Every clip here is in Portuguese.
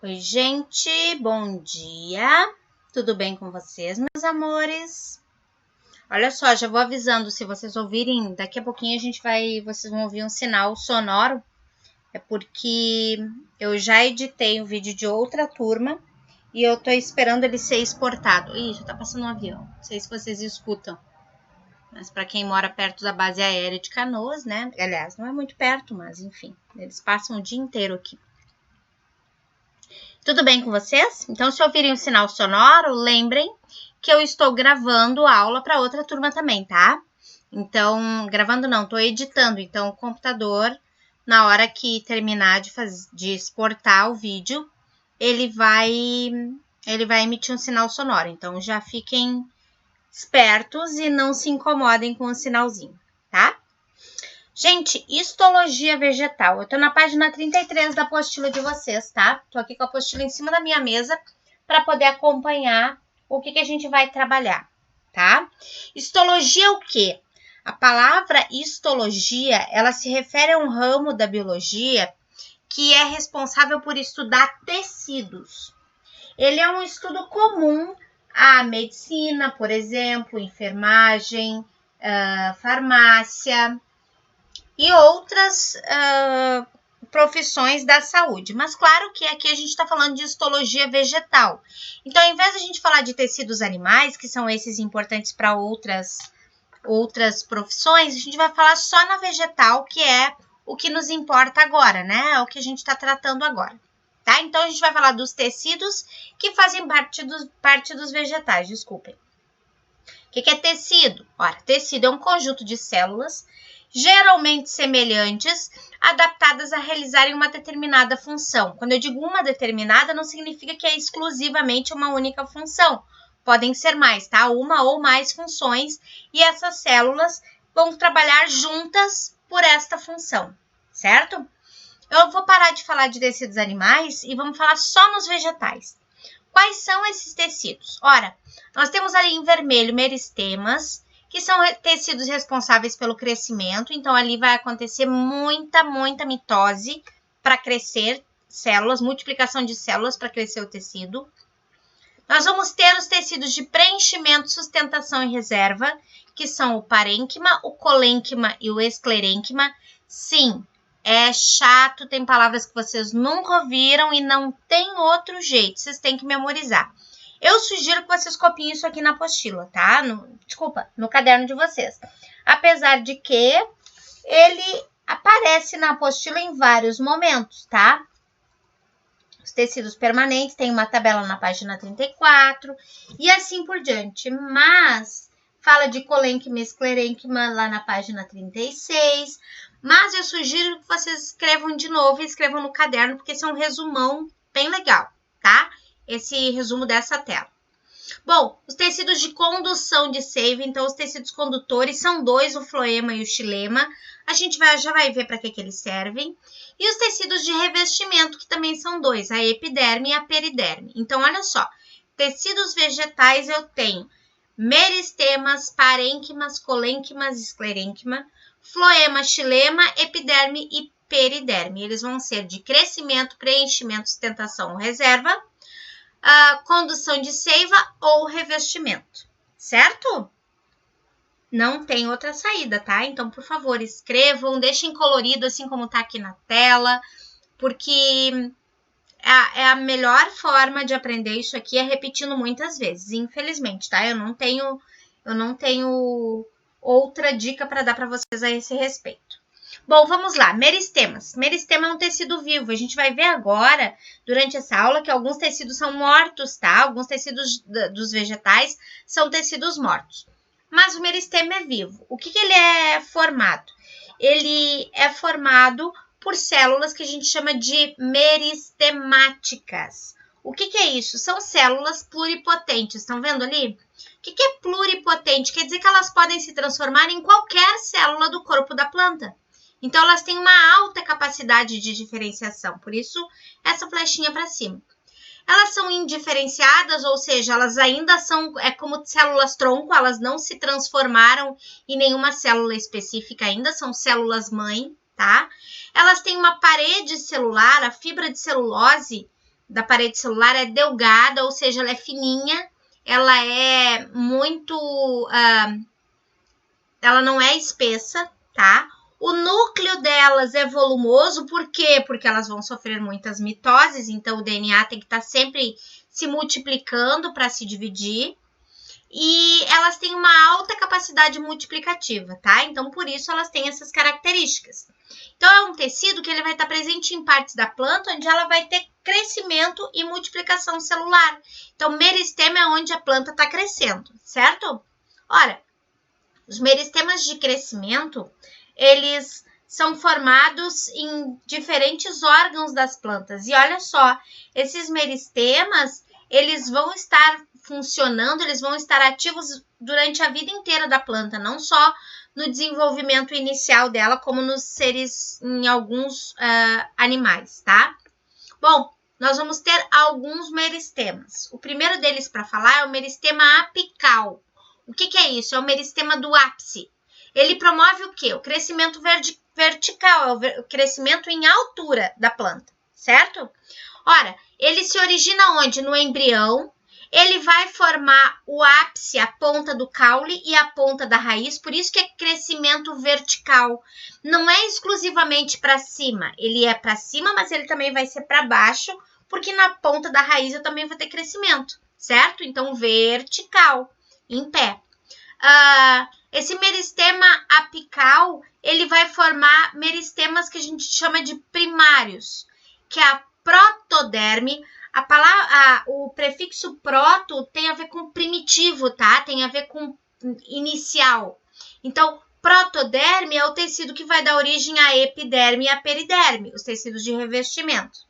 Oi, gente, bom dia. Tudo bem com vocês, meus amores? Olha só, já vou avisando, se vocês ouvirem, daqui a pouquinho vocês vão ouvir um sinal sonoro. É porque eu já editei o vídeo de outra turma e eu tô esperando ele ser exportado. Ih, já tá passando um avião. Não sei se vocês escutam. Mas para quem mora perto da base aérea de Canoas, né? Aliás, não é muito perto, mas enfim, eles passam o dia inteiro aqui. Tudo bem com vocês? Então, se ouvirem um sinal sonoro, lembrem que eu estou gravando a aula para outra turma também, tá? Então, gravando não, estou editando. Então, o computador, na hora que terminar de exportar o vídeo, ele vai emitir um sinal sonoro. Então, já fiquem espertos e não se incomodem com o sinalzinho, tá? Gente, histologia vegetal. Eu tô na página 33 da apostila de vocês, tá? Tô aqui com a apostila em cima da minha mesa para poder acompanhar o que a gente vai trabalhar, tá? Histologia é o quê? A palavra histologia, ela se refere a um ramo da biologia que é responsável por estudar tecidos. Ele é um estudo comum à medicina, por exemplo, enfermagem, farmácia e outras profissões da saúde. Mas claro que aqui a gente está falando de histologia vegetal. Então, ao invés de a gente falar de tecidos animais, que são esses importantes para outras profissões, a gente vai falar só na vegetal, que é o que nos importa agora, né? É o que a gente está tratando agora. Tá? Então, a gente vai falar dos tecidos que fazem parte dos vegetais, desculpem. O que é tecido? Ora, tecido é um conjunto de células geralmente semelhantes, adaptadas a realizarem uma determinada função. Quando eu digo uma determinada, não significa que é exclusivamente uma única função. Podem ser mais, tá? Uma ou mais funções, e essas células vão trabalhar juntas por esta função, certo? Eu vou parar de falar de tecidos animais e vamos falar só nos vegetais. Quais são esses tecidos? Ora, nós temos ali em vermelho meristemas, que são tecidos responsáveis pelo crescimento. Então, ali vai acontecer muita mitose para crescer células, multiplicação de células para crescer o tecido. Nós vamos ter os tecidos de preenchimento, sustentação e reserva, que são o parênquima, o colênquima e o esclerênquima. Sim, é chato, tem palavras que vocês nunca ouviram e não tem outro jeito, vocês têm que memorizar. Eu sugiro que vocês copiem isso aqui na apostila, tá? No caderno de vocês. Apesar de que ele aparece na apostila em vários momentos, tá? Os tecidos permanentes, tem uma tabela na página 34 e assim por diante. Mas fala de colênquima e esclerênquima lá na página 36. Mas eu sugiro que vocês escrevam de novo e escrevam no caderno, porque esse é um resumão bem legal, tá? Esse resumo dessa tela. Bom, os tecidos de condução de seiva, então os tecidos condutores são dois, o floema e o xilema. A gente já vai ver para que eles servem. E os tecidos de revestimento, que também são dois, a epiderme e a periderme. Então, olha só, tecidos vegetais eu tenho meristemas, parênquimas, colênquimas, esclerênquima, floema, xilema, epiderme e periderme. Eles vão ser de crescimento, preenchimento, sustentação ou reserva, condução de seiva ou revestimento, certo? Não tem outra saída, tá? Então, por favor, escrevam, deixem colorido assim como tá aqui na tela, porque é a melhor forma de aprender isso aqui é repetindo muitas vezes, infelizmente, tá? Eu não tenho outra dica para dar para vocês a esse respeito. Bom, vamos lá, meristemas. Meristema é um tecido vivo. A gente vai ver agora, durante essa aula, que alguns tecidos são mortos, tá? Alguns tecidos dos vegetais são tecidos mortos. Mas o meristema é vivo. O que ele é formado? Ele é formado por células que a gente chama de meristemáticas. O que é isso? São células pluripotentes. Estão vendo ali? O que é pluripotente? Quer dizer que elas podem se transformar em qualquer célula do corpo da planta. Então, elas têm uma alta capacidade de diferenciação, por isso, essa flechinha para cima. Elas são indiferenciadas, ou seja, elas ainda são, como células tronco, elas não se transformaram em nenhuma célula específica ainda, são células mãe, tá? Elas têm uma parede celular, a fibra de celulose da parede celular é delgada, ou seja, ela é fininha, ela é muito... ela não é espessa, tá? O núcleo delas é volumoso, por quê? Porque elas vão sofrer muitas mitoses, então o DNA tem que estar sempre se multiplicando para se dividir. E elas têm uma alta capacidade multiplicativa, tá? Então, por isso, elas têm essas características. Então, é um tecido que ele vai estar presente em partes da planta onde ela vai ter crescimento e multiplicação celular. Então, meristema é onde a planta está crescendo, certo? Ora, os meristemas de crescimento, eles são formados em diferentes órgãos das plantas. E olha só, esses meristemas, eles vão estar funcionando, eles vão estar ativos durante a vida inteira da planta, não só no desenvolvimento inicial dela, como nos seres, em alguns animais, tá? Bom, nós vamos ter alguns meristemas. O primeiro deles para falar é o meristema apical. O que é isso? É o meristema do ápice. Ele promove o quê? O crescimento vertical, é o crescimento em altura da planta, certo? Ora, ele se origina onde? No embrião. Ele vai formar o ápice, a ponta do caule e a ponta da raiz, por isso que é crescimento vertical. Não é exclusivamente para cima, ele é para cima, mas ele também vai ser para baixo, porque na ponta da raiz eu também vou ter crescimento, certo? Então, vertical, em pé. Esse meristema apical, ele vai formar meristemas que a gente chama de primários, que é a protoderme. O prefixo proto tem a ver com primitivo, tá? Tem a ver com inicial. Então, protoderme é o tecido que vai dar origem à epiderme e à periderme, os tecidos de revestimento.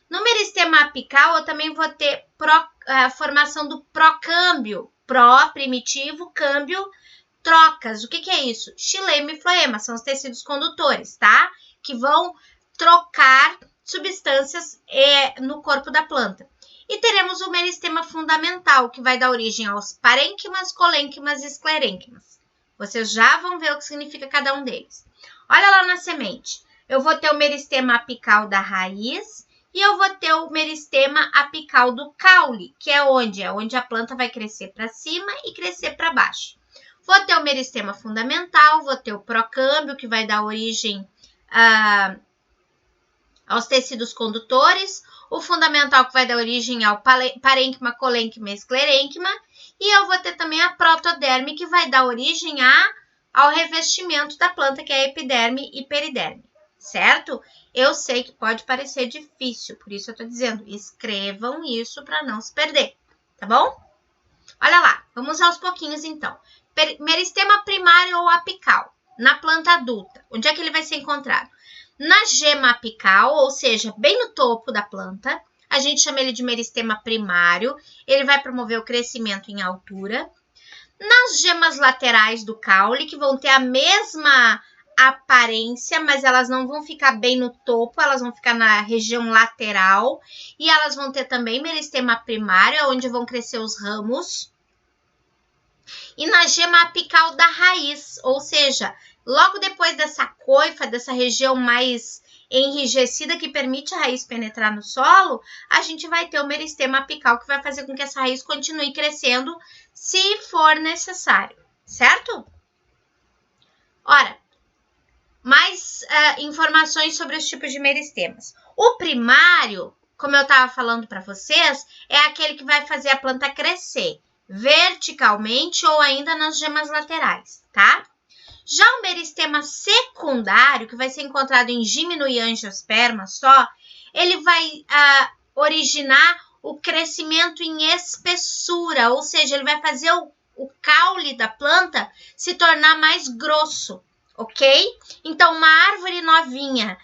No meristema apical, eu também vou ter a formação do procâmbio. Pró, primitivo, câmbio, trocas. O que é isso? Xilema e floema, são os tecidos condutores, tá? Que vão trocar substâncias no corpo da planta. E teremos o meristema fundamental, que vai dar origem aos parênquimas, colênquimas e esclerênquimas. Vocês já vão ver o que significa cada um deles. Olha lá na semente. Eu vou ter o meristema apical da raiz e eu vou ter o meristema apical do caule, que é onde? É onde a planta vai crescer para cima e crescer para baixo. Vou ter o meristema fundamental, vou ter o procâmbio, que vai dar origem aos tecidos condutores, o fundamental que vai dar origem ao parênquima, colênquima e esclerênquima, e eu vou ter também a protoderme, que vai dar origem ao revestimento da planta, que é a epiderme e periderme, certo? Eu sei que pode parecer difícil, por isso eu estou dizendo, escrevam isso para não se perder, tá bom? Olha lá, vamos aos pouquinhos então. Meristema primário ou apical, na planta adulta, onde é que ele vai ser encontrado? Na gema apical, ou seja, bem no topo da planta, a gente chama ele de meristema primário, ele vai promover o crescimento em altura. Nas gemas laterais do caule, que vão ter a mesma aparência, mas elas não vão ficar bem no topo, elas vão ficar na região lateral, e elas vão ter também meristema primário, onde vão crescer os ramos. E na gema apical da raiz, ou seja, logo depois dessa coifa, dessa região mais enrijecida que permite a raiz penetrar no solo, a gente vai ter o meristema apical que vai fazer com que essa raiz continue crescendo se for necessário, certo? Ora, mais informações sobre os tipos de meristemas. O primário, como eu estava falando para vocês, é aquele que vai fazer a planta crescer verticalmente ou ainda nas gemas laterais, tá? Já o meristema secundário, que vai ser encontrado em gímeno e angiosperma só, ele vai originar o crescimento em espessura, ou seja, ele vai fazer o caule da planta se tornar mais grosso, ok? Então, uma árvore novinha,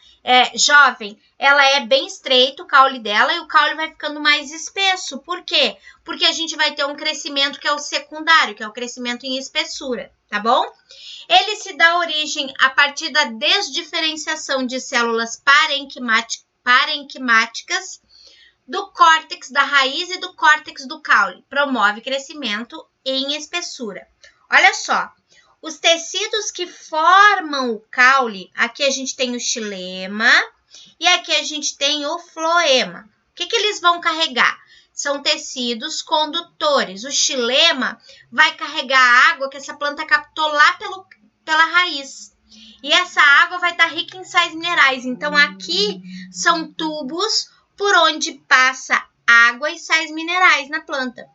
jovem, ela é bem estreito o caule dela e o caule vai ficando mais espesso. Por quê? Porque a gente vai ter um crescimento que é o secundário, que é o crescimento em espessura, tá bom? Ele se dá origem a partir da desdiferenciação de células parenquimáticas do córtex da raiz e do córtex do caule. Promove crescimento em espessura. Olha só, os tecidos que formam o caule, aqui a gente tem o xilema e aqui a gente tem o floema, que eles vão carregar? São tecidos condutores. O xilema vai carregar a água que essa planta captou lá pela raiz. E essa água vai estar rica em sais minerais. Então, aqui são tubos por onde passa água e sais minerais na planta.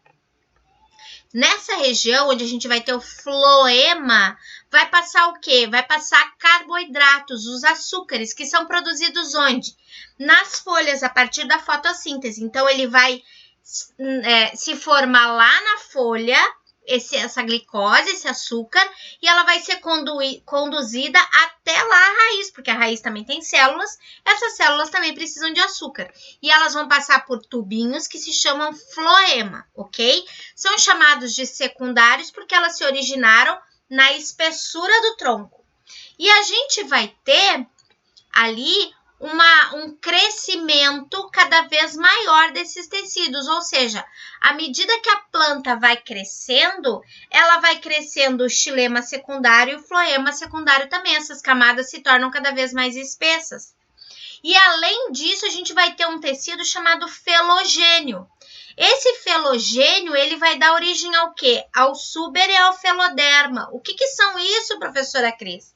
Nessa região, onde a gente vai ter o floema, vai passar o quê? Vai passar carboidratos, os açúcares, que são produzidos onde? Nas folhas, a partir da fotossíntese. Então, ele vai se formar lá na folha, essa glicose, esse açúcar, e ela vai ser conduzida até lá a raiz, porque a raiz também tem células, essas células também precisam de açúcar. E elas vão passar por tubinhos que se chamam floema, ok? São chamados de secundários porque elas se originaram na espessura do tronco. E a gente vai ter ali um crescimento cada vez maior desses tecidos, ou seja, à medida que a planta vai crescendo, ela vai crescendo o xilema secundário e o floema secundário também. Essas camadas se tornam cada vez mais espessas. E além disso, a gente vai ter um tecido chamado felogênio. Esse felogênio, ele vai dar origem ao quê? Ao suber e ao feloderma. O que são isso, professora Cris?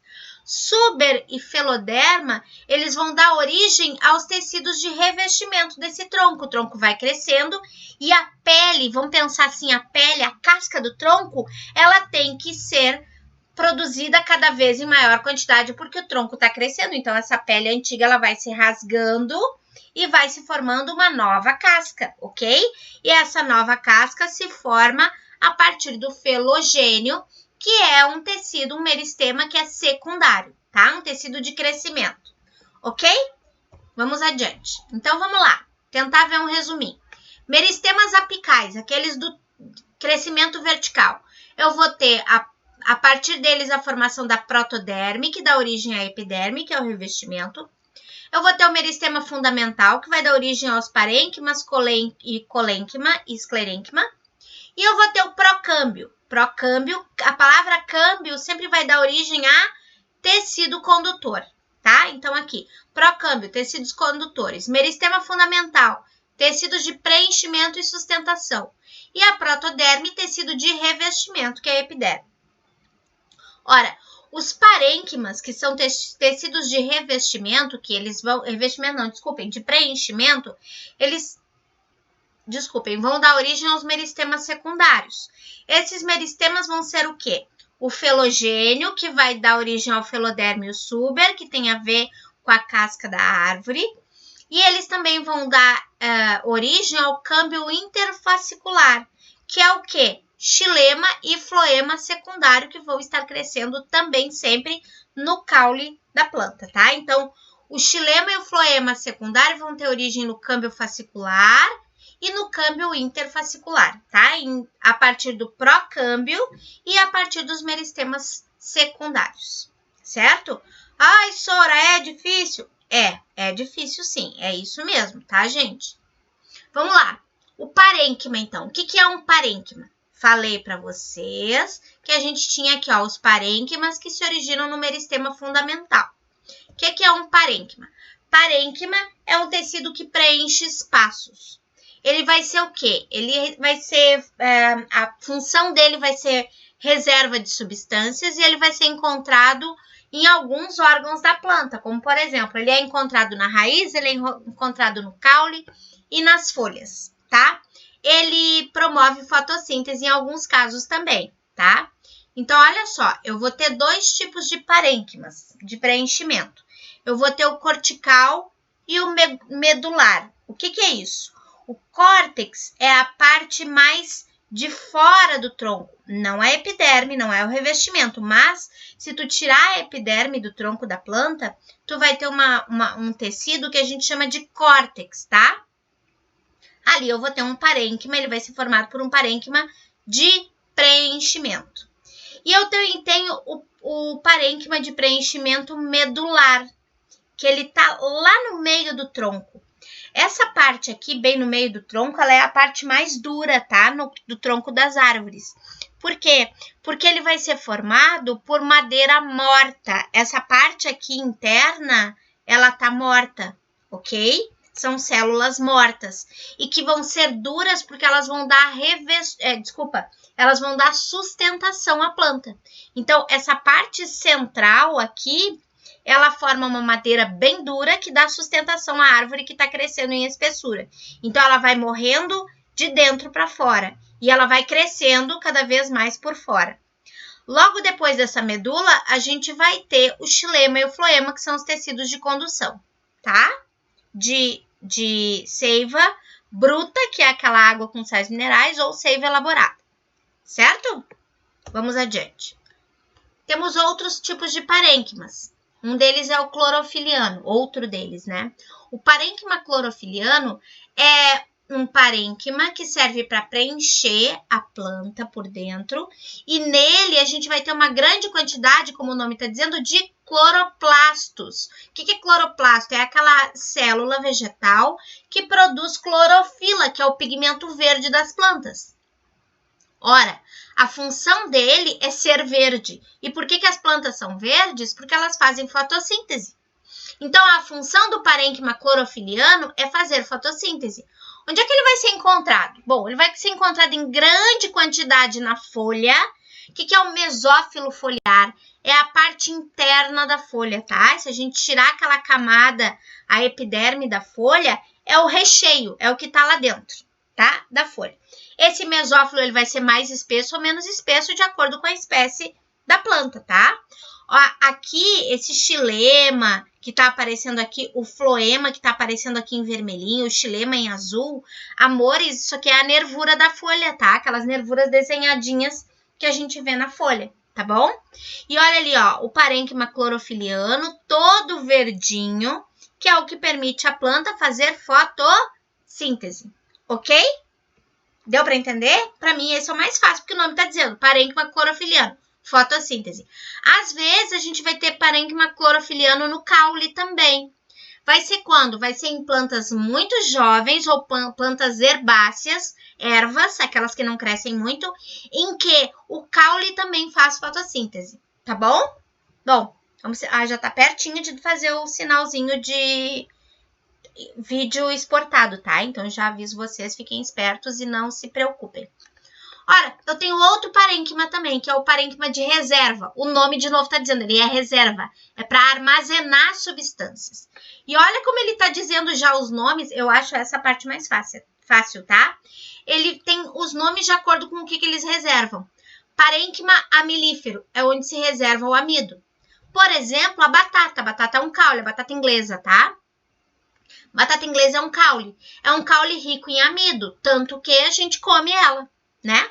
Suber e feloderma, eles vão dar origem aos tecidos de revestimento desse tronco. O tronco vai crescendo e a pele, vamos pensar assim, a pele, a casca do tronco, ela tem que ser produzida cada vez em maior quantidade porque o tronco está crescendo. Então, essa pele antiga, ela vai se rasgando e vai se formando uma nova casca, ok? E essa nova casca se forma a partir do felogênio, que é um tecido, um meristema que é secundário, tá? Um tecido de crescimento, ok? Vamos adiante. Então, vamos lá, tentar ver um resuminho. Meristemas apicais, aqueles do crescimento vertical. Eu vou ter, a partir deles, a formação da protoderme, que dá origem à epiderme, que é o revestimento. Eu vou ter o meristema fundamental, que vai dar origem aos parênquimas, colênquima e esclerênquima. E eu vou ter o procâmbio. Procâmbio, a palavra câmbio sempre vai dar origem a tecido condutor, tá? Então, aqui, procâmbio, tecidos condutores. Meristema fundamental, tecidos de preenchimento e sustentação. E a protoderme, tecido de revestimento, que é a epiderme. Ora, os parênquimas, que são tecidos de revestimento, que eles vão... de preenchimento, vão dar origem aos meristemas secundários. Esses meristemas vão ser o quê? O felogênio, que vai dar origem ao feloderme e o suber, que tem a ver com a casca da árvore. E eles também vão dar origem ao câmbio interfascicular, que é o quê? Xilema e floema secundário, que vão estar crescendo também sempre no caule da planta, tá? Então, o xilema e o floema secundário vão ter origem no câmbio fascicular e no câmbio interfascicular, tá? A partir do procâmbio e a partir dos meristemas secundários, certo? Ai, Sora, é difícil? É difícil sim, é isso mesmo, tá, gente? Vamos lá, o parênquima, então. O que é um parênquima? Falei para vocês que a gente tinha aqui, ó, os parênquimas que se originam no meristema fundamental. O que é um parênquima? Parênquima é um tecido que preenche espaços. Ele vai ser o quê? Ele vai ser, a função dele vai ser reserva de substâncias e ele vai ser encontrado em alguns órgãos da planta, como por exemplo, ele é encontrado na raiz, ele é encontrado no caule e nas folhas, tá? Ele promove fotossíntese em alguns casos também, tá? Então, olha só, eu vou ter dois tipos de parênquimas de preenchimento. Eu vou ter o cortical e o medular. O que é isso? O córtex é a parte mais de fora do tronco. Não é a epiderme, não é o revestimento, mas se tu tirar a epiderme do tronco da planta, tu vai ter um tecido que a gente chama de córtex, tá? Ali eu vou ter um parênquima, ele vai ser formado por um parênquima de preenchimento. E eu também tenho o parênquima de preenchimento medular, que ele tá lá no meio do tronco. Essa parte aqui, bem no meio do tronco, ela é a parte mais dura, tá? Do tronco das árvores. Por quê? Porque ele vai ser formado por madeira morta. Essa parte aqui interna, ela tá morta, ok? são células mortas e que vão ser duras porque elas vão dar elas vão dar sustentação à planta. Então, essa parte central aqui, ela forma uma madeira bem dura que dá sustentação à árvore que está crescendo em espessura. Então, ela vai morrendo de dentro para fora e ela vai crescendo cada vez mais por fora. Logo depois dessa medula, a gente vai ter o xilema e o floema, que são os tecidos de condução, tá? De seiva bruta, que é aquela água com sais minerais, ou seiva elaborada, certo? Vamos adiante. Temos outros tipos de parênquimas. Um deles é o clorofiliano, outro deles, né? O parênquima clorofiliano é um parênquima que serve para preencher a planta por dentro e nele a gente vai ter uma grande quantidade, como o nome está dizendo, de cloroplastos. O que é cloroplasto? É aquela célula vegetal que produz clorofila, que é o pigmento verde das plantas. Ora, a função dele é ser verde. E por que as plantas são verdes? Porque elas fazem fotossíntese. Então, a função do parênquima clorofiliano é fazer fotossíntese. Onde é que ele vai ser encontrado? Bom, ele vai ser encontrado em grande quantidade na folha. O que é o mesófilo foliar? É a parte interna da folha, tá? Se a gente tirar aquela camada, a epiderme da folha, é o recheio, é o que tá lá dentro, tá? Da folha. Esse mesófilo ele vai ser mais espesso ou menos espesso de acordo com a espécie da planta, tá? Aqui, esse xilema que tá aparecendo aqui, o floema que tá aparecendo aqui em vermelhinho, o xilema em azul, amores, isso aqui é a nervura da folha, tá? Aquelas nervuras desenhadinhas que a gente vê na folha, tá bom? E olha ali, ó, o parênquima clorofiliano, todo verdinho, que é o que permite a planta fazer fotossíntese, ok? Deu para entender? Para mim, esse é o mais fácil, porque o nome tá dizendo parênquima clorofiliano. Fotossíntese. Às vezes, a gente vai ter parênquima clorofiliano no caule também. Vai ser quando? Vai ser em plantas muito jovens ou plantas herbáceas, ervas, aquelas que não crescem muito, em que o caule também faz fotossíntese, tá bom? Bom, já tá pertinho de fazer o sinalzinho de vídeo exportado, tá? Então, já aviso vocês, fiquem espertos e não se preocupem. Ora, eu tenho outro parênquima também, que é o parênquima de reserva. O nome, de novo, está dizendo, ele é reserva. É para armazenar substâncias. E olha como ele está dizendo já os nomes, eu acho essa parte mais fácil, tá? Ele tem os nomes de acordo com o que eles reservam. Parênquima amilífero é onde se reserva o amido. Por exemplo, a batata. A batata é um caule, a batata inglesa, tá? Batata inglesa é um caule rico em amido, tanto que a gente come ela, né?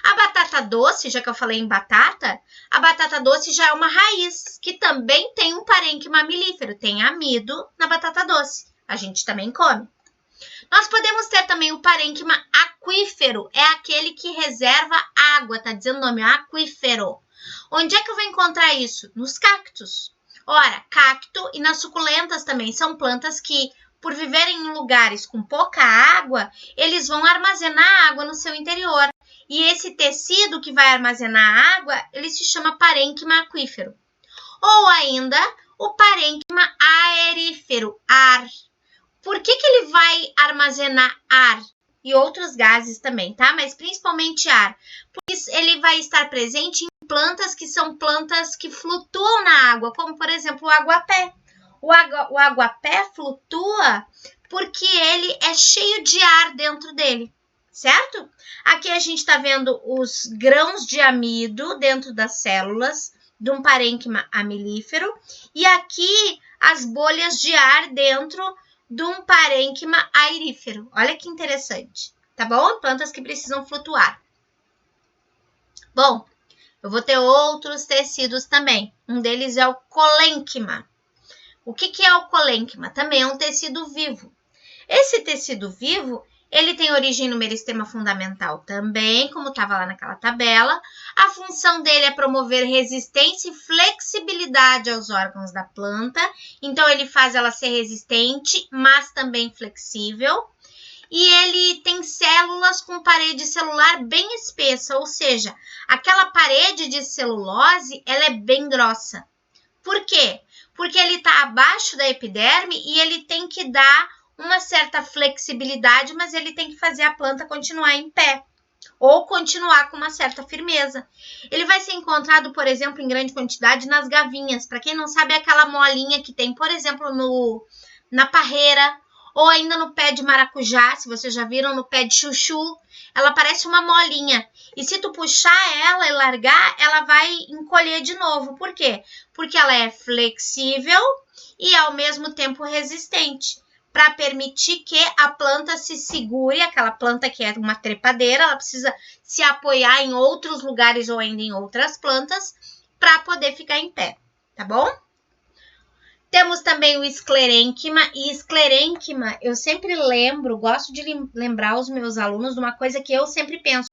A batata doce, já que eu falei em batata, a batata doce já é uma raiz, que também tem um parênquima amilífero, tem amido na batata doce. A gente também come. Nós podemos ter também o parênquima aquífero, é aquele que reserva água, tá dizendo o nome, aquífero. Onde é que eu vou encontrar isso? Nos cactos. Ora, cacto e nas suculentas também são plantas que, por viverem em lugares com pouca água, eles vão armazenar água no seu interior. E esse tecido que vai armazenar água, ele se chama parênquima aquífero. Ou ainda, o parênquima aerífero, ar. Por que ele vai armazenar ar? E outros gases também, tá? Mas principalmente ar. Porque ele vai estar presente em plantas que são plantas que flutuam na água, como, por exemplo, o aguapé. O aguapé flutua porque ele é cheio de ar dentro dele, certo? Aqui a gente está vendo os grãos de amido dentro das células de um parênquima amilífero e aqui as bolhas de ar dentro de um parênquima aerífero. Olha que interessante, tá bom? Plantas que precisam flutuar. Bom, eu vou ter outros tecidos também. Um deles é o colênquima. O que é o colênquima? Também é um tecido vivo. Esse tecido vivo, ele tem origem no meristema fundamental também, como estava lá naquela tabela. A função dele é promover resistência e flexibilidade aos órgãos da planta. Então, ele faz ela ser resistente, mas também flexível. E ele tem células com parede celular bem espessa, ou seja, aquela parede de celulose, ela é bem grossa. Por quê? Porque ele está abaixo da epiderme e ele tem que dar uma certa flexibilidade, mas ele tem que fazer a planta continuar em pé ou continuar com uma certa firmeza. Ele vai ser encontrado, por exemplo, em grande quantidade nas gavinhas. Para quem não sabe, é aquela molinha que tem, por exemplo, na parreira ou ainda no pé de maracujá, se vocês já viram, no pé de chuchu. Ela parece uma molinha. E se tu puxar ela e largar, ela vai encolher de novo. Por quê? Porque ela é flexível e ao mesmo tempo resistente, para permitir que a planta se segure, aquela planta que é uma trepadeira, ela precisa se apoiar em outros lugares ou ainda em outras plantas para poder ficar em pé, tá bom? Temos também o esclerênquima, e esclerênquima eu sempre gosto de lembrar os meus alunos de uma coisa que eu sempre penso.